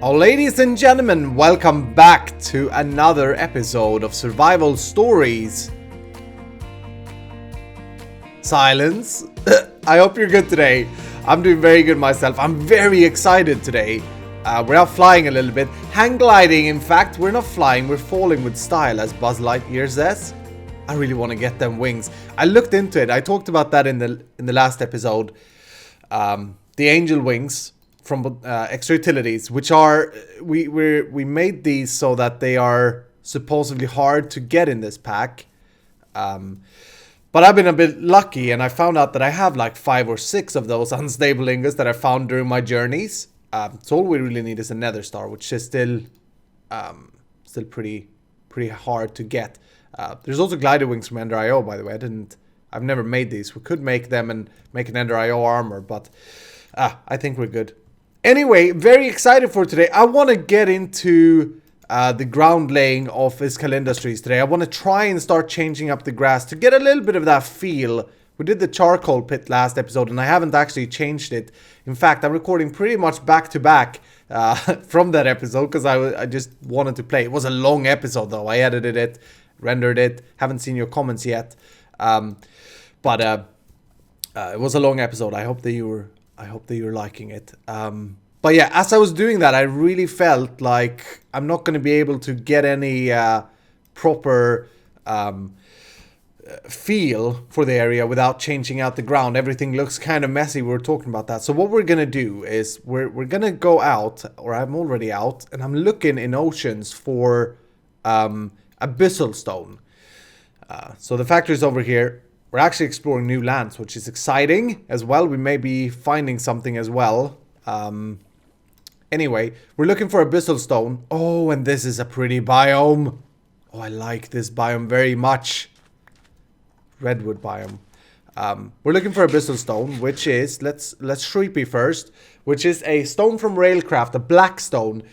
Oh, ladies and gentlemen, welcome back to another episode of Survival Stories. Silence. I hope you're good today. I'm doing very good myself. I'm very excited today. We're out flying a little bit. Hang gliding, in fact. We're not flying, we're falling with style, as Buzz Lightyear says. I really want to get them wings. I looked into it. I talked about that in the last episode. The angel wings from extra utilities, which are we made these so that they are supposedly hard to get in this pack. But I've been a bit lucky, and I found out that I have like 5 or 6 of those unstable ingots that I found during my journeys. So all we really need is a nether star, which is still pretty hard to get. There's also glider wings from EnderIO, by the way. I've never made these. We could make them and make an EnderIO armor, but I think we're good. Anyway, very excited for today. I want to get into the ground laying of Scalda Industries today. I want to try and start changing up the grass to get a little bit of that feel. We did the charcoal pit last episode, and I haven't actually changed it. In fact, I'm recording pretty much back to back from that episode because I just wanted to play. It was a long episode though. I edited it, rendered it. Haven't seen your comments yet, but it was a long episode. I hope that you're liking it. But yeah, as I was doing that, I really felt like I'm not going to be able to get any proper feel for the area without changing out the ground. Everything looks kind of messy. We were talking about that. So what we're going to do is we're going to go out, or I'm already out, and I'm looking in oceans for abyssal stone. So the factory's over here. We're actually exploring new lands, which is exciting as well. We may be finding something as well. Anyway, we're looking for abyssal stone. Oh, and this is a pretty biome. Oh, I like this biome very much. Redwood biome. We're looking for abyssal stone, which is, let's shrieky first, which is a stone from Railcraft, a black stone.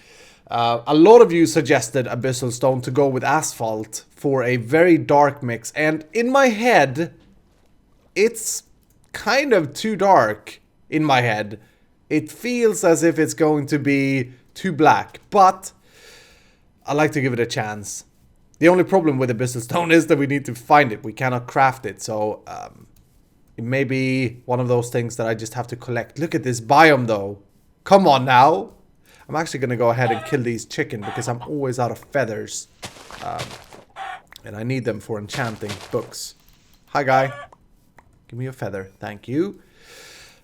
A lot of you suggested abyssal stone to go with asphalt for a very dark mix, and in my head, it's kind of too dark in my head. It feels as if it's going to be too black, but I like to give it a chance. The only problem with abyssal stone is that we need to find it. We cannot craft it, so it may be one of those things that I just have to collect. Look at this biome though. Come on now. I'm actually going to go ahead and kill these chicken because I'm always out of feathers. And I need them for enchanting books. Hi, guy. Give me a feather. Thank you.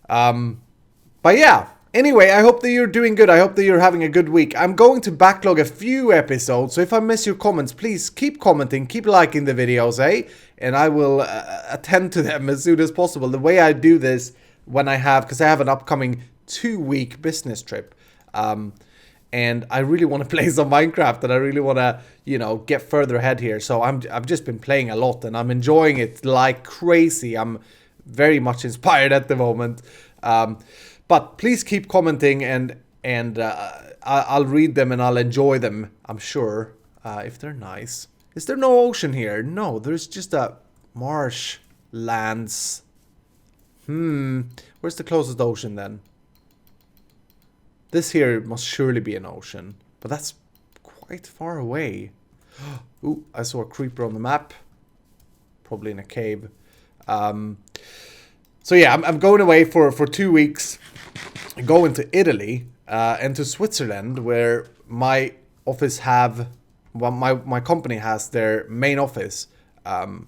But yeah. Anyway, I hope that you're doing good. I hope that you're having a good week. I'm going to backlog a few episodes. So if I miss your comments, please keep commenting. Keep liking the videos, eh? And I will attend to them as soon as possible. The way I do this when I have... Because I have an upcoming 2-week business trip. And I really want to play some Minecraft, and I really want to, you know, get further ahead here. So I've just been playing a lot, and I'm enjoying it like crazy. I'm very much inspired at the moment. But please keep commenting, and I'll read them and I'll enjoy them, I'm sure, if they're nice. Is there no ocean here? No, there's just a marshlands. Where's the closest ocean then? This here must surely be an ocean, but that's quite far away. Ooh, I saw a creeper on the map. Probably in a cave. So yeah, I'm going away for 2 weeks. I'm going to Italy and to Switzerland, where my office my company has their main office. And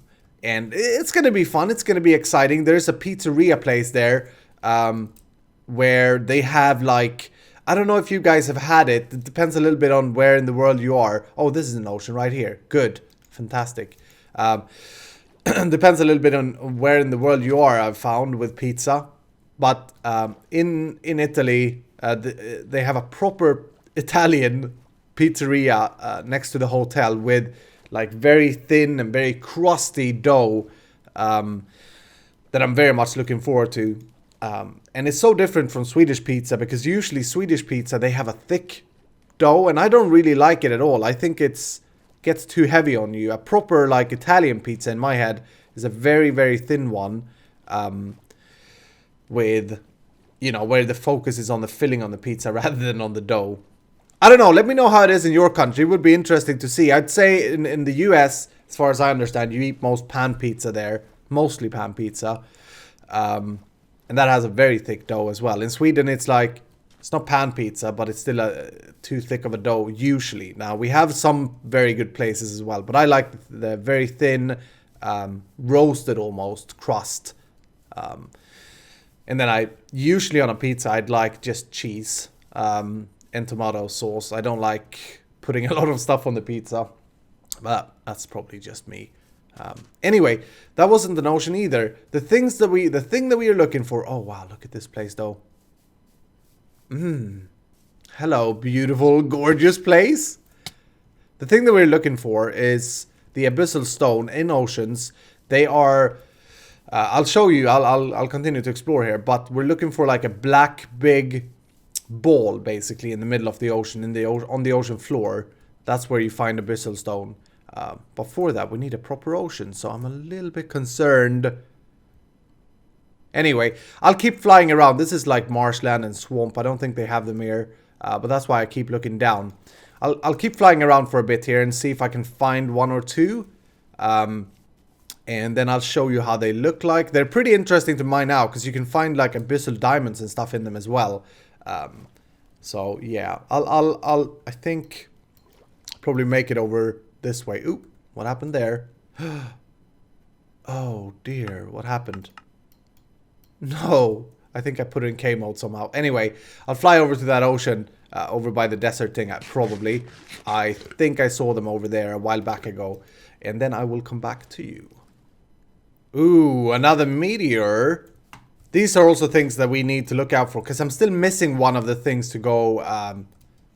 it's going to be fun. It's going to be exciting. There's a pizzeria place there where they have like... I don't know if you guys have had it. It depends a little bit on where in the world you are. Oh, this is an ocean right here. Good. Fantastic. Depends a little bit on where in the world you are, I've found, with pizza. But in Italy, they have a proper Italian pizzeria next to the hotel with like very thin and very crusty dough that I'm very much looking forward to. And it's so different from Swedish pizza, because usually Swedish pizza, they have a thick dough, and I don't really like it at all. I think it gets too heavy on you. A proper like Italian pizza in my head is a very, very thin one, with, you know, where the focus is on the filling on the pizza rather than on the dough. I don't know. Let me know how it is in your country. It would be interesting to see. I'd say in the US, as far as I understand, you eat most pan pizza there. Mostly pan pizza. And that has a very thick dough as well. In Sweden, it's like, it's not pan pizza, but it's still too thick of a dough usually. Now, we have some very good places as well. But I like the very thin, roasted almost crust. And then usually on a pizza, I'd like just cheese. And tomato sauce. I don't like putting a lot of stuff on the pizza, but that's probably just me. Anyway, that wasn't an ocean either. The thing that we are looking for. Oh wow, look at this place though. Hello, beautiful, gorgeous place. The thing that we're looking for is the abyssal stone in oceans. They are. I'll show you. I'll continue to explore here, but we're looking for like a black big ball basically in the middle of the ocean, on the ocean floor. That's where you find abyssal stone. But for that we need a proper ocean, so I'm a little bit concerned. Anyway, I'll keep flying around. This is like marshland and swamp. I don't think they have them here, but that's why I keep looking down. I'll keep flying around for a bit here and see if I can find one or two, and then I'll show you how they look like. They're pretty interesting to mine out because you can find like abyssal diamonds and stuff in them as well. So yeah, I think probably make it over this way. Ooh, what happened there? Oh dear, what happened? No, I think I put it in K mode somehow. Anyway, I'll fly over to that ocean, over by the desert thing, probably. I think I saw them over there a while back ago, and then I will come back to you. Ooh, another meteor. These are also things that we need to look out for, because I'm still missing one of the things to go.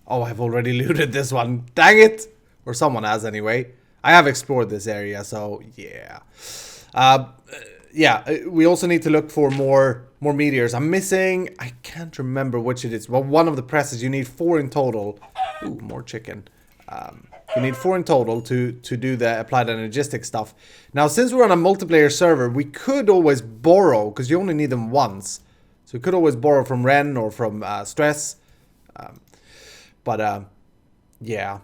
Oh, I've already looted this one. Dang it! Or someone has anyway. I have explored this area, so yeah. Yeah, we also need to look for more meteors. I'm missing, I can't remember which it is. Well, one of the presses, you need 4 in total. Ooh, more chicken. You need 4 in total to do the applied energistic stuff. Now, since we're on a multiplayer server, we could always borrow, because you only need them once. So we could always borrow from Ren or from Stress. Yeah.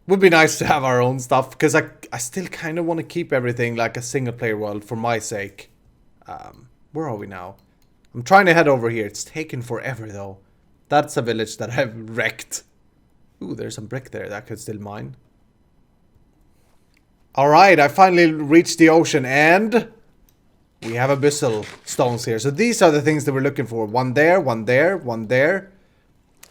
Would be nice to have our own stuff, because I still kind of want to keep everything like a single player world for my sake. Where are we now? I'm trying to head over here. It's taken forever though. That's a village that I've wrecked. Ooh, there's some brick there that I could still mine. Alright, I finally reached the ocean and we have abyssal stones here. So these are the things that we're looking for. One there, one there, one there.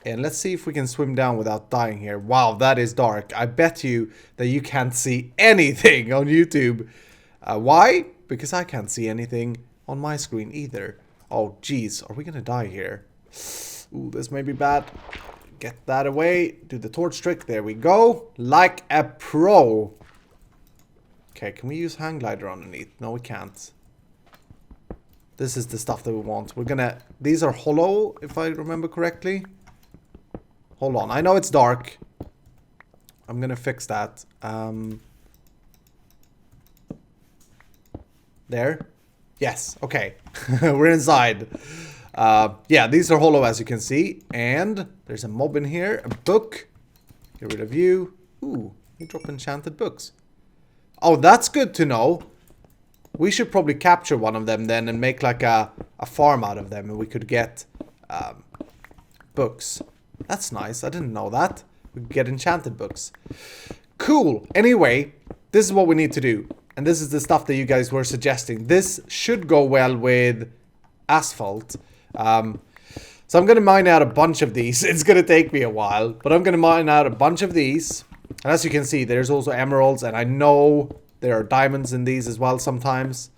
And let's see if we can swim down without dying here. Wow, that is dark. I bet you that you can't see anything on YouTube. Why? Because I can't see anything on my screen either. Oh, geez. Are we going to die here? Ooh, this may be bad. Get that away. Do the torch trick. There we go. Like a pro. Okay, can we use hang glider underneath? No, we can't. This is the stuff that we want. We're gonna... These are hollow, if I remember correctly. Hold on. I know it's dark. I'm gonna fix that. There. Yes. Okay. We're inside. Yeah, these are hollow as you can see. And there's a mob in here. A book. Get rid of you. Ooh, you drop enchanted books. Oh, that's good to know. We should probably capture one of them then and make like a farm out of them. And we could get books. That's nice. I didn't know that. We could get enchanted books. Cool. Anyway, this is what we need to do. And this is the stuff that you guys were suggesting. This should go well with asphalt. So I'm going to mine out a bunch of these. It's going to take me a while. But I'm going to mine out a bunch of these. And as you can see, there's also emeralds. And I know there are diamonds in these as well sometimes.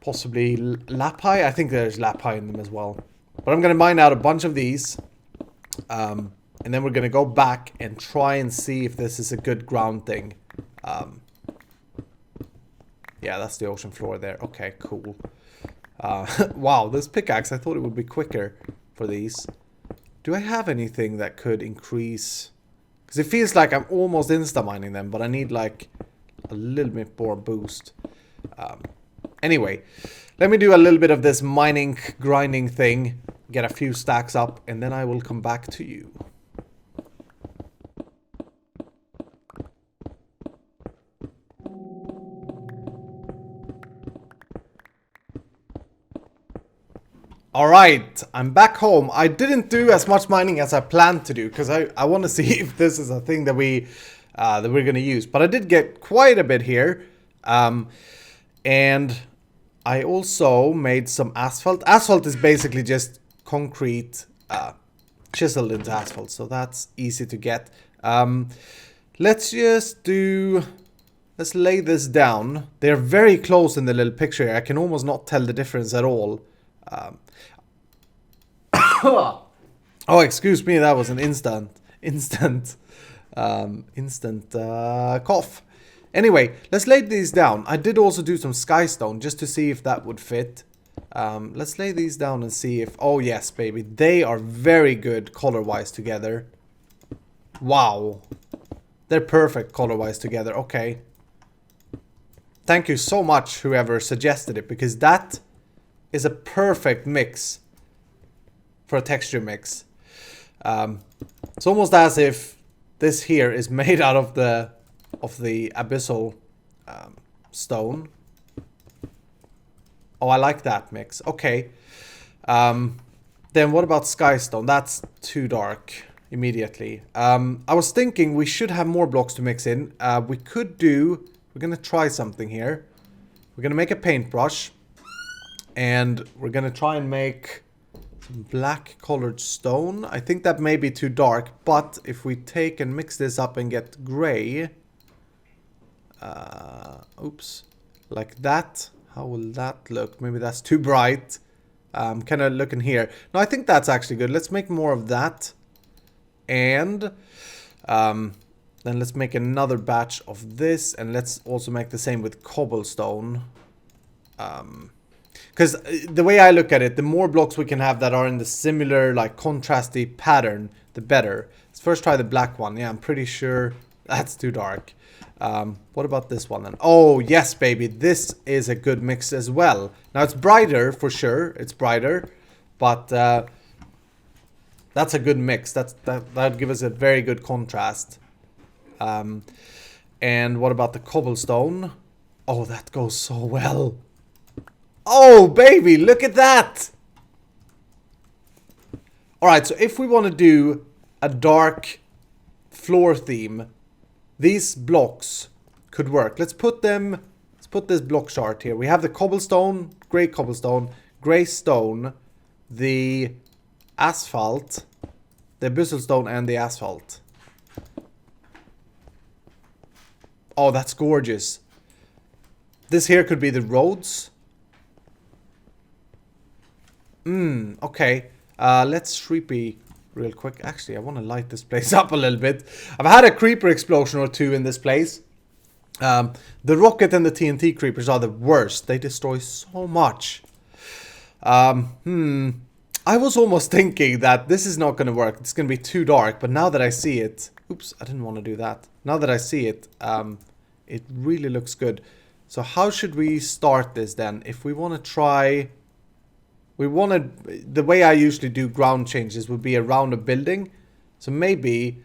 Possibly lapis. I think there's lapis in them as well. But I'm going to mine out a bunch of these. And then we're going to go back and try and see if this is a good ground thing. Yeah, that's the ocean floor there. Okay, cool. Wow, this pickaxe, I thought it would be quicker for these. Do I have anything that could increase... Because it feels like I'm almost insta-mining them, but I need like a little bit more boost. Anyway, let me do a little bit of this mining, grinding thing. get a few stacks up, and then I will come back to you. Alright, I'm back home. I didn't do as much mining as I planned to do, because I want to see if this is a thing that we're going to use. But I did get quite a bit here. And I also made some asphalt. Asphalt is basically just concrete chiseled into asphalt, so that's easy to get. Let's lay this down. They're very close in the little picture here. I can almost not tell the difference at all. Oh, excuse me, that was an instant cough. Anyway, let's lay these down. I did also do some skystone just to see if that would fit. Let's lay these down and see if... Oh, yes, baby. They are very good color-wise together. Wow. They're perfect color-wise together. Okay. Thank you so much, whoever suggested it, because that is a perfect mix for a texture mix. It's almost as if this here is made out of the abyssal stone. Oh, I like that mix. Okay. Then what about skystone? That's too dark immediately. I was thinking we should have more blocks to mix in. We're gonna try something here. We're gonna make a paintbrush. And we're gonna try and make some black colored stone. I think that may be too dark, but if we take and mix this up and get gray, oops, like that, how will that look? Maybe that's too bright. Kind of looking here. No, I think that's actually good. Let's make more of that, and then let's make another batch of this, and let's also make the same with cobblestone. Because the way I look at it, the more blocks we can have that are in the similar, like, contrasty pattern, the better. Let's first try the black one. Yeah, I'm pretty sure that's too dark. What about this one then? Oh, yes, baby. This is a good mix as well. Now, it's brighter, for sure. It's brighter. But that's a good mix. That would give us a very good contrast. And what about the cobblestone? Oh, that goes so well. Oh, baby, look at that! Alright, so if we want to do a dark floor theme, these blocks could work. Let's put this block chart here. We have the cobblestone, grey stone, the asphalt, the abyssal stone, and the asphalt. Oh, that's gorgeous. This here could be the roads. Okay. Let's shrieky real quick. Actually, I want to light this place up a little bit. I've had a creeper explosion or two in this place. The rocket and the TNT creepers are the worst. They destroy so much. I was almost thinking that this is not going to work. It's going to be too dark. But now that I see it... Oops, I didn't want to do that. Now that I see it, it really looks good. So how should we start this then? If we want to try... the way I usually do ground changes would be around a building. So maybe,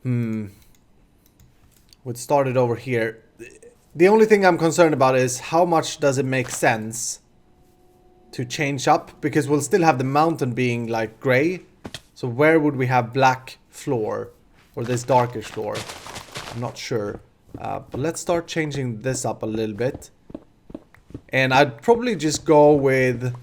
we'd start it over here. The only thing I'm concerned about is how much does it make sense to change up? Because we'll still have the mountain being like gray. So where would we have black floor or this darkish floor? I'm not sure. But let's start changing this up a little bit. And I'd probably just go with...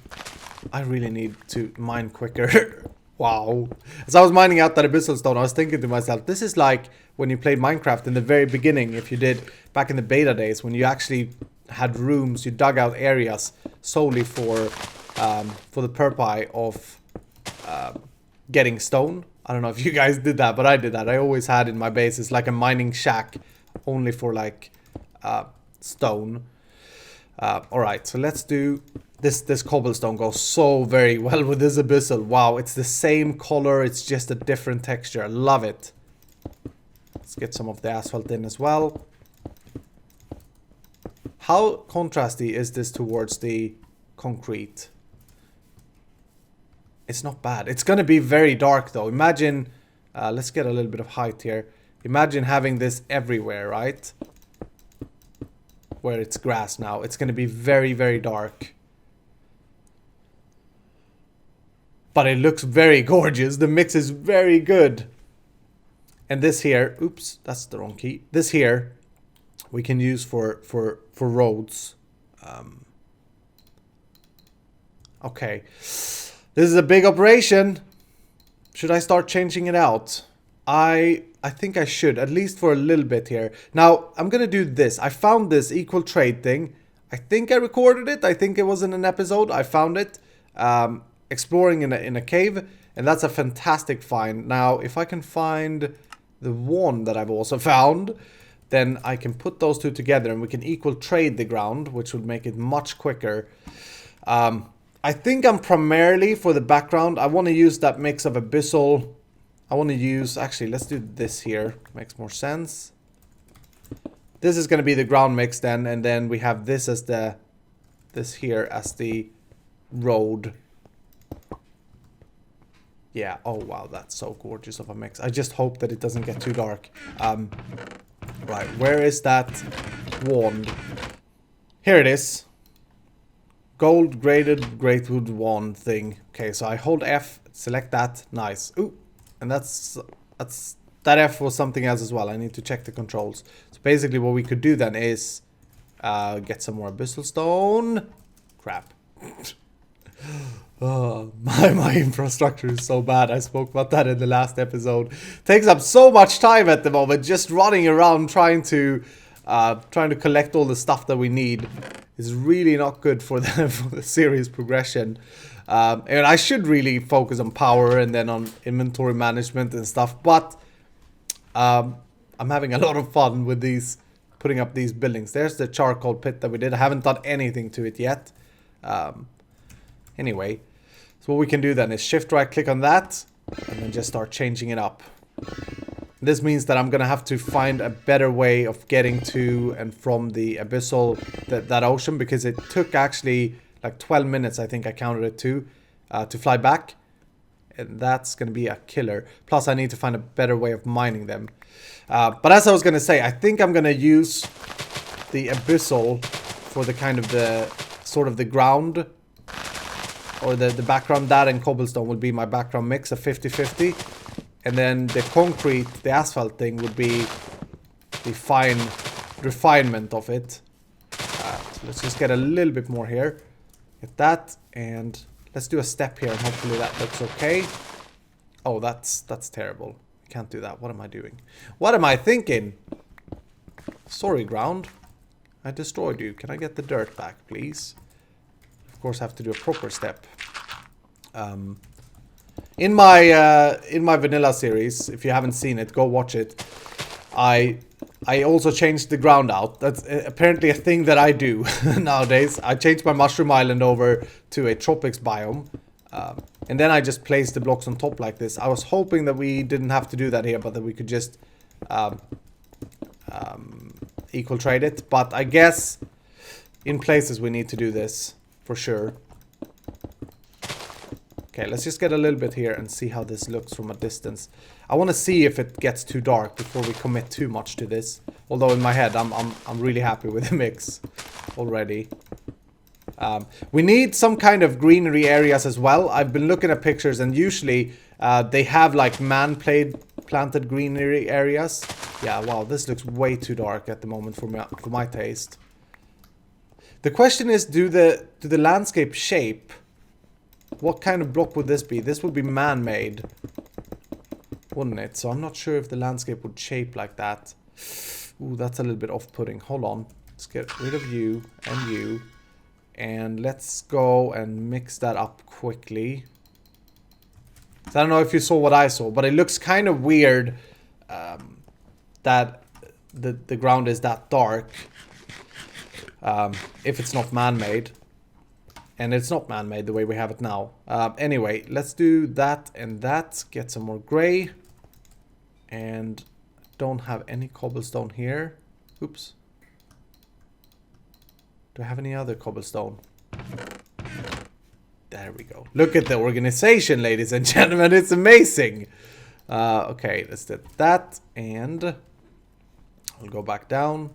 I really need to mine quicker. Wow. As I was mining out that abyssal stone, I was thinking to myself, this is like when you played Minecraft in the very beginning, if you did back in the beta days, when you actually had rooms, you dug out areas solely for the purpose of getting stone. I don't know if you guys did that, but I did that. I always had in my base, it's like a mining shack only for like stone. Alright, so let's do this cobblestone goes so very well with this abyssal. Wow, it's the same color, it's just a different texture. I love it. Let's get some of the asphalt in as well. How contrasty is this towards the concrete? It's not bad. It's gonna be very dark though. Imagine, let's get a little bit of height here. Imagine having this everywhere, right? Where it's grass now. It's gonna be very, very dark. But it looks very gorgeous. The mix is very good. And this here, oops, that's the wrong key. This here, we can use for roads. Okay. This is a big operation. Should I start changing it out? I think I should, at least for a little bit here. Now, I'm gonna do this. I found this equal trade thing. I think I recorded it. I think it was in an episode. I found it. Exploring in a cave. And that's a fantastic find. Now, if I can find the one that I've also found, then I can put those two together and we can equal trade the ground, which would make it much quicker. I think I'm primarily, for the background, I want to use that mix of abyssal. I want to use, actually, let's do this here. Makes more sense. This is going to be the ground mix then, and then we have this as this here as the road. Yeah, oh wow, that's so gorgeous of a mix. I just hope that it doesn't get too dark. Right, where is that wand? Here it is. Gold graded greatwood wand thing. Okay, so I hold F, select that, nice. Ooh, and that F was something else as well. I need to check the controls. So basically what we could do then is get some more abyssal stone. Crap. Oh, my infrastructure is so bad. I spoke about that in the last episode. Takes up so much time at the moment, just running around trying to collect all the stuff that we need. Is really not good for the series progression. And I should really focus on power and then on inventory management and stuff. But I'm having a lot of fun with these, putting up these buildings. There's the charcoal pit that we did. I haven't done anything to it yet. Anyway, so what we can do then is shift right click on that and then just start changing it up. This means that I'm gonna have to find a better way of getting to and from the abyssal, that ocean, because it took actually like 12 minutes, I think I counted it to fly back. And that's gonna be a killer. Plus I need to find a better way of mining them. But as I was gonna say, I think I'm gonna use the abyssal for the kind of the sort of the ground or the background. That and cobblestone will be my background mix, a 50-50. And then the concrete, the asphalt thing would be the fine refinement of it. So let's just get a little bit more here. Get that, and let's do a step here, and hopefully that looks okay. Oh, that's terrible. I can't do that. What am I doing? What am I thinking? Sorry, ground. I destroyed you. Can I get the dirt back, please? Of course, I have to do a proper step. In my vanilla series, if you haven't seen it, go watch it. I also changed the ground out. That's apparently a thing that I do nowadays. I changed my mushroom island over to a tropics biome. And then I just placed the blocks on top like this. I was hoping that we didn't have to do that here, but that we could just equal trade it. But I guess in places we need to do this for sure. Okay, let's just get a little bit here and see how this looks from a distance. I want to see if it gets too dark before we commit too much to this. Although in my head, I'm really happy with the mix already. We need some kind of greenery areas as well. I've been looking at pictures and usually they have like planted greenery areas. Yeah, wow, this looks way too dark at the moment for my taste. The question is, do the landscape shape? What kind of block would this be? This would be man-made, wouldn't it? So I'm not sure if the landscape would shape like that. Ooh, that's a little bit off-putting. Hold on. Let's get rid of you and you. And let's go and mix that up quickly. So I don't know if you saw what I saw, but it looks kind of weird that the ground is that dark if it's not man-made. And it's not man-made the way we have it now. Anyway, let's do that and that. Get some more gray. And don't have any cobblestone here. Oops. Do I have any other cobblestone? There we go. Look at the organization, ladies and gentlemen. It's amazing. Okay, let's do that. And I'll go back down.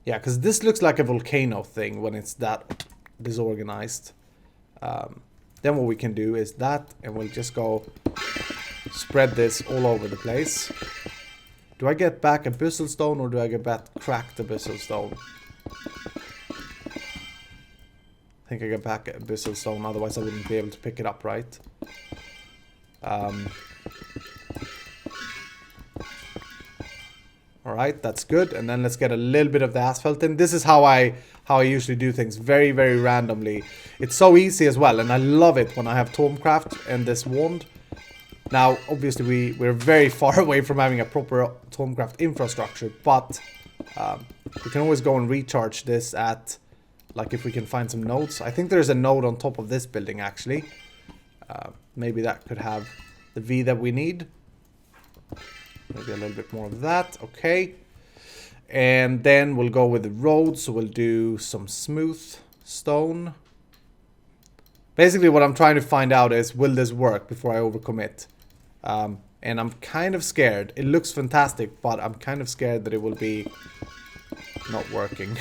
Yeah, because this looks like a volcano thing when it's that disorganized. Then what we can do is that, and we'll just go spread this all over the place. Do I get back abyssal stone or do I get back cracked abyssal stone? I think I get back abyssal stone, otherwise I wouldn't be able to pick it up, right? Alright, that's good. And then let's get a little bit of the asphalt in. This is how I usually do things, very, very randomly. It's so easy as well, and I love it when I have Thaumcraft and this wand. Now, obviously, we're very far away from having a proper Thaumcraft infrastructure, but we can always go and recharge this at, like, if we can find some nodes. I think there's a node on top of this building, actually. Maybe that could have the V that we need. Maybe a little bit more of that. Okay. And then we'll go with the road. So we'll do some smooth stone. Basically what I'm trying to find out is, will this work before I overcommit? And I'm kind of scared. It looks fantastic, but I'm kind of scared that it will be not working.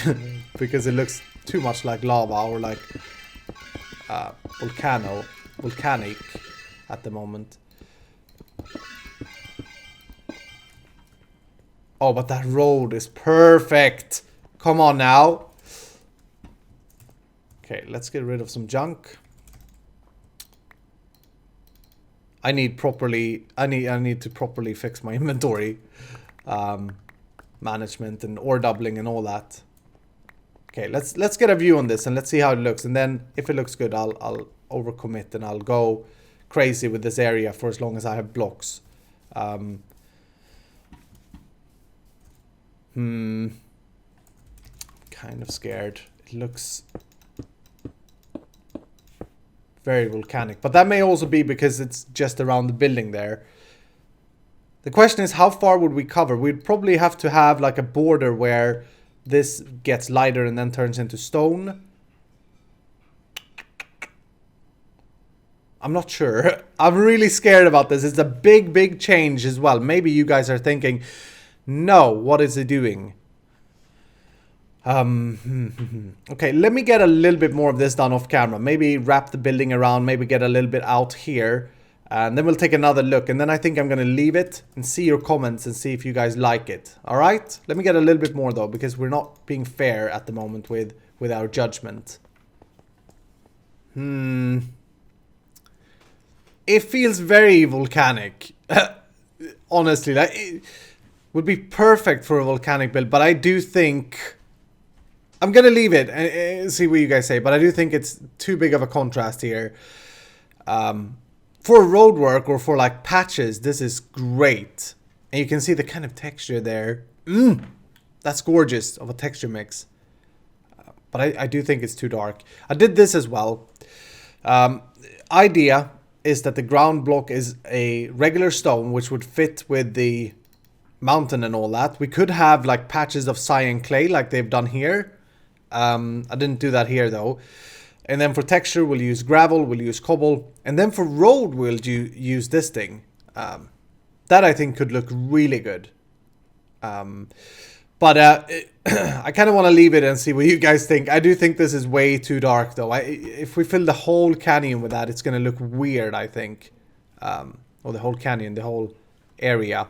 Because it looks too much like lava or like volcanic at the moment. Oh, but that road is perfect. Come on now. Okay, let's get rid of some junk. I need to properly fix my inventory. Management and ore doubling and all that. Okay, let's get a view on this and let's see how it looks. And then if it looks good, I'll overcommit and I'll go crazy with this area for as long as I have blocks. Kind of scared. It looks very volcanic, but that may also be because it's just around the building there. The question is, how far would we cover? We'd probably have to have like a border where this gets lighter and then turns into stone. I'm not sure. I'm really scared about this. It's a big change as well. Maybe you guys are thinking, no, what is it doing? Okay, let me get a little bit more of this done off camera. Maybe wrap the building around, maybe get a little bit out here. And then we'll take another look. And then I think I'm going to leave it and see your comments and see if you guys like it. Alright? Let me get a little bit more though, because we're not being fair at the moment with our judgment. It feels very volcanic. Honestly, like, it would be perfect for a volcanic build, but I do think I'm gonna leave it and see what you guys say, but I do think it's too big of a contrast here. For road work or for like patches, this is great. And you can see the kind of texture there. That's gorgeous of a texture mix. But I do think it's too dark. I did this as well. Idea is that the ground block is a regular stone, which would fit with the mountain and all that. We could have like patches of cyan clay like they've done here. I didn't do that here though. And then for texture we'll use gravel, we'll use cobble, and then for road we'll use this thing. That I think could look really good. But I kind of want to leave it and see what you guys think. I do think this is way too dark though. If we fill the whole canyon with that, it's going to look weird, I think. Or the whole canyon, the whole area.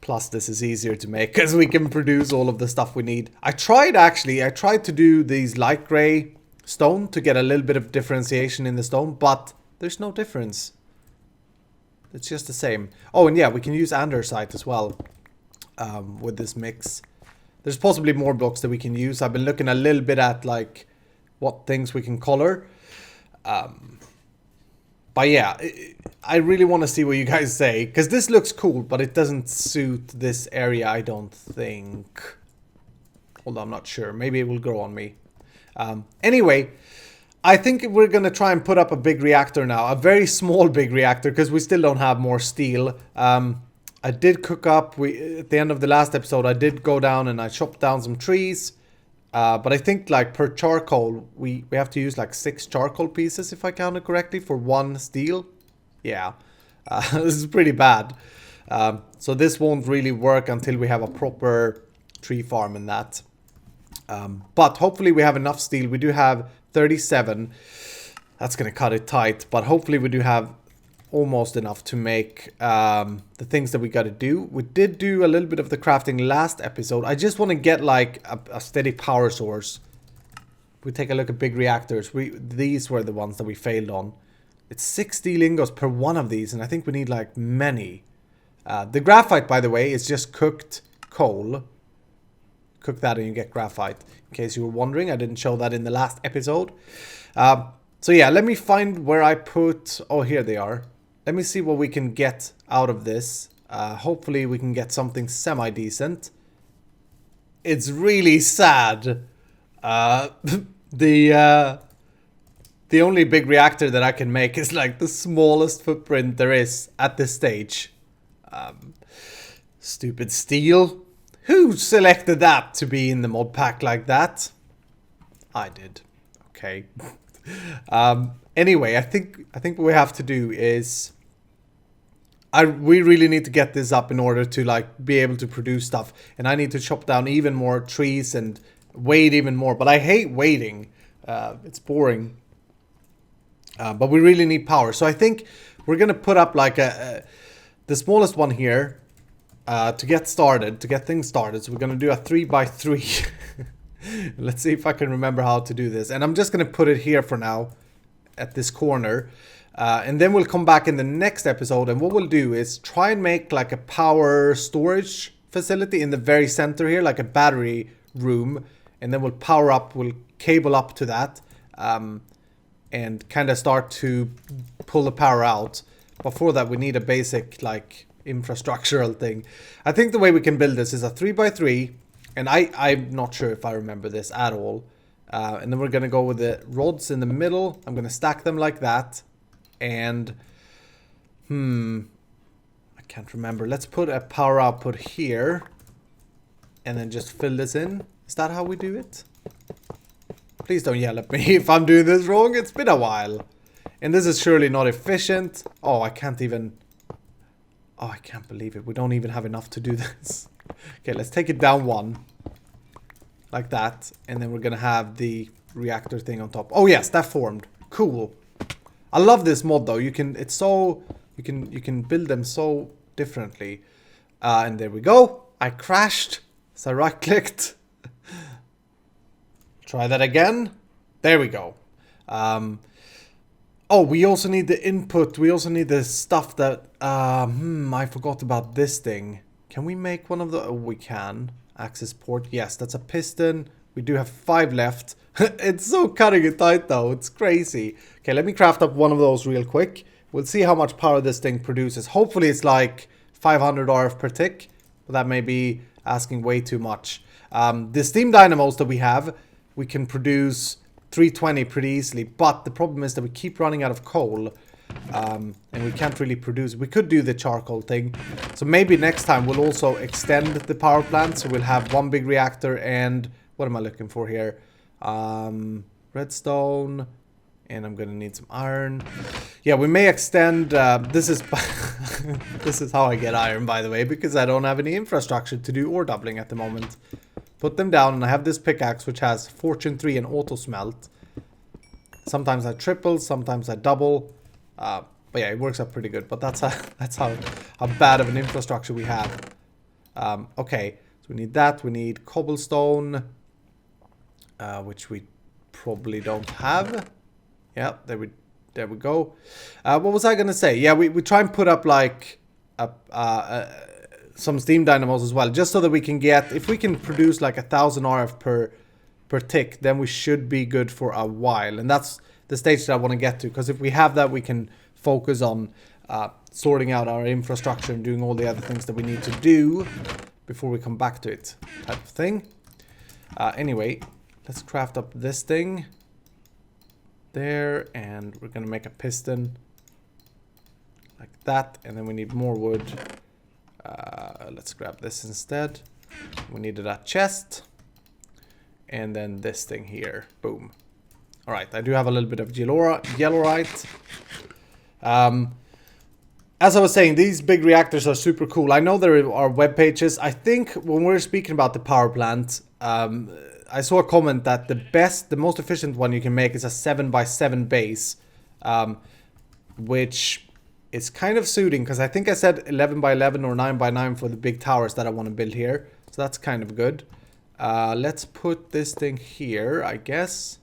Plus this is easier to make because we can produce all of the stuff we need. I tried to do these light gray stone to get a little bit of differentiation in the stone, but there's no difference. It's just the same. Oh, and yeah, we can use andesite as well with this mix. There's possibly more blocks that we can use. I've been looking a little bit at like what things we can color. But yeah, I really want to see what you guys say, because this looks cool, but it doesn't suit this area, I don't think. Although I'm not sure. Maybe it will grow on me. Anyway, I think we're going to try and put up a big reactor now. A very small big reactor, because we still don't have more steel. I did cook up, at the end of the last episode, I did go down and I chopped down some trees. But I think like per charcoal, we have to use like 6 charcoal pieces, if I counted correctly, for 1 steel. Yeah, this is pretty bad. So this won't really work until we have a proper tree farm and that. But hopefully we have enough steel. We do have 37. That's going to cut it tight. But hopefully we do have almost enough to make the things that we got to do. We did do a little bit of the crafting last episode. I just want to get like a steady power source. We take a look at big reactors. These were the ones that we failed on. It's 6 steel ingots per one of these, and I think we need like many. The graphite, by the way, is just cooked coal. Cook that and you get graphite. In case you were wondering, I didn't show that in the last episode. So yeah, let me find where I put... Oh, here they are. Let me see what we can get out of this. Hopefully we can get something semi-decent. It's really sad. The only big reactor that I can make is like the smallest footprint there is at this stage. Stupid steel. Who selected that to be in the mod pack like that? I did. Okay. Anyway, I think what we have to do is we really need to get this up in order to like be able to produce stuff, and I need to chop down even more trees and wait even more. But I hate waiting. It's boring. But we really need power, so I think we're gonna put up like the smallest one here to get started, to get things started. So we're gonna do a 3x3. Let's see if I can remember how to do this, and I'm just gonna put it here for now at this corner. And then we'll come back in the next episode, and what we'll do is try and make like a power storage facility in the very center here, like a battery room, and then we'll power up, we'll cable up to that, and kind of start to pull the power out. Before that, we need a basic like infrastructural thing. I think the way we can build this is a 3x3, and I'm not sure if I remember this at all. And then we're gonna go with the rods in the middle. I'm gonna stack them like that. And I can't remember. Let's put a power output here and then just fill this in. Is that how we do it? Please don't yell at me if I'm doing this wrong. It's been a while. And this is surely not efficient. Oh, I can't even... Oh, I can't believe it. We don't even have enough to do this. Okay, let's take it down 1. Like that. And then we're gonna have the reactor thing on top. Oh yes, that formed. Cool. I love this mod though. You can build them so differently. And there we go. I crashed. So I right clicked. Try that again. There we go. Oh, we also need the input. We also need the stuff that I forgot about this thing. Can we make one of the... Oh, we can. Access port. Yes, that's a piston. We do have 5 left. It's so cutting it tight though. It's crazy. Okay, let me craft up one of those real quick. We'll see how much power this thing produces. Hopefully it's like 500 RF per tick. But that may be asking way too much. The steam dynamos that we have, we can produce 320 pretty easily. But the problem is that we keep running out of coal. And we can't really produce. We could do the charcoal thing. So maybe next time we'll also extend the power plant. So we'll have 1 big reactor and... What am I looking for here? Redstone. And I'm gonna need some iron. Yeah, we may extend... this is this is how I get iron, by the way, because I don't have any infrastructure to do ore doubling at the moment. Put them down, and I have this pickaxe which has Fortune 3 and auto smelt. Sometimes I triple, sometimes I double. But yeah, it works out pretty good. But that's how bad of an infrastructure we have. Okay, so we need that. We need cobblestone, which we probably don't have. Yeah, there we go. What was I gonna say? Yeah, we try and put up like some steam dynamos as well, just so that we can get, if we can produce like 1000 RF per tick, then we should be good for a while. And that's the stage that I want to get to, because if we have that, we can focus on sorting out our infrastructure and doing all the other things that we need to do before we come back to it, type of thing. Anyway, let's craft up this thing there, and we're gonna make a piston like that, and then we need more wood. Let's grab this instead. We needed a chest, and then this thing here. Boom. All right, I do have a little bit of yellowite. As I was saying, these big reactors are super cool. I know there are web pages. I think when we're speaking about the power plant, I saw a comment that the most efficient one you can make is a 7x7 base, which is kind of suiting because I think I said 11x11 or 9x9 for the big towers that I want to build here. So that's kind of good. Let's put this thing here, I guess,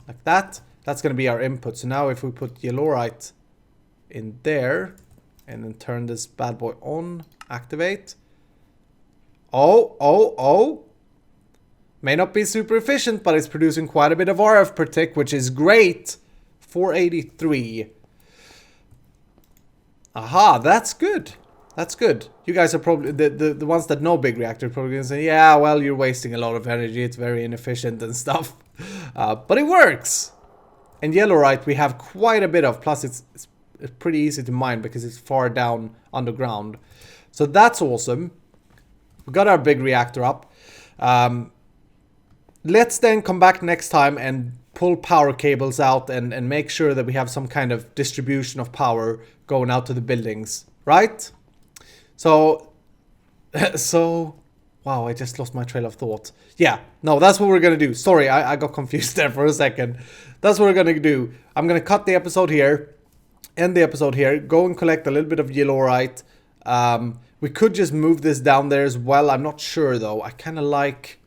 like that. That's going to be our input. So now if we put yellowite in there and then turn this bad boy on, activate. Oh. May not be super efficient, but it's producing quite a bit of RF per tick, which is great. 483. Aha, that's good. That's good. You guys are probably, the ones that know Big Reactor are probably going to say, yeah, well, you're wasting a lot of energy. It's very inefficient and stuff. But it works. And yellowite we have quite a bit of. Plus, it's pretty easy to mine because it's far down underground. So that's awesome. We got our big reactor up. Let's then come back next time and pull power cables out and make sure that we have some kind of distribution of power going out to the buildings, right? So wow, I just lost my trail of thought. Yeah, no, that's what we're gonna do. Sorry, I got confused there for a second. That's what we're gonna do. I'm gonna cut the episode here, end the episode here, go and collect a little bit of yellowite. We could just move this down there as well. I'm not sure though. I kind of like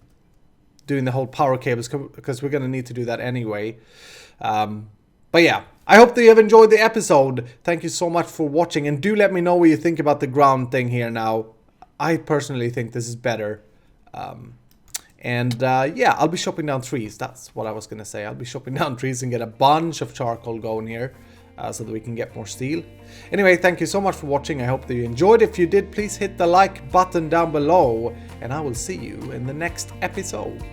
doing the whole power cables because we're gonna need to do that anyway. But yeah, I hope that you have enjoyed the episode. Thank you so much for watching, and do let me know what you think about the ground thing here now. I personally think this is better. Yeah, I'll be chopping down trees. That's what I was gonna say. I'll be chopping down trees and get a bunch of charcoal going here so that we can get more steel. Anyway, thank you so much for watching. I hope that you enjoyed. If you did, please hit the like button down below, and I will see you in the next episode.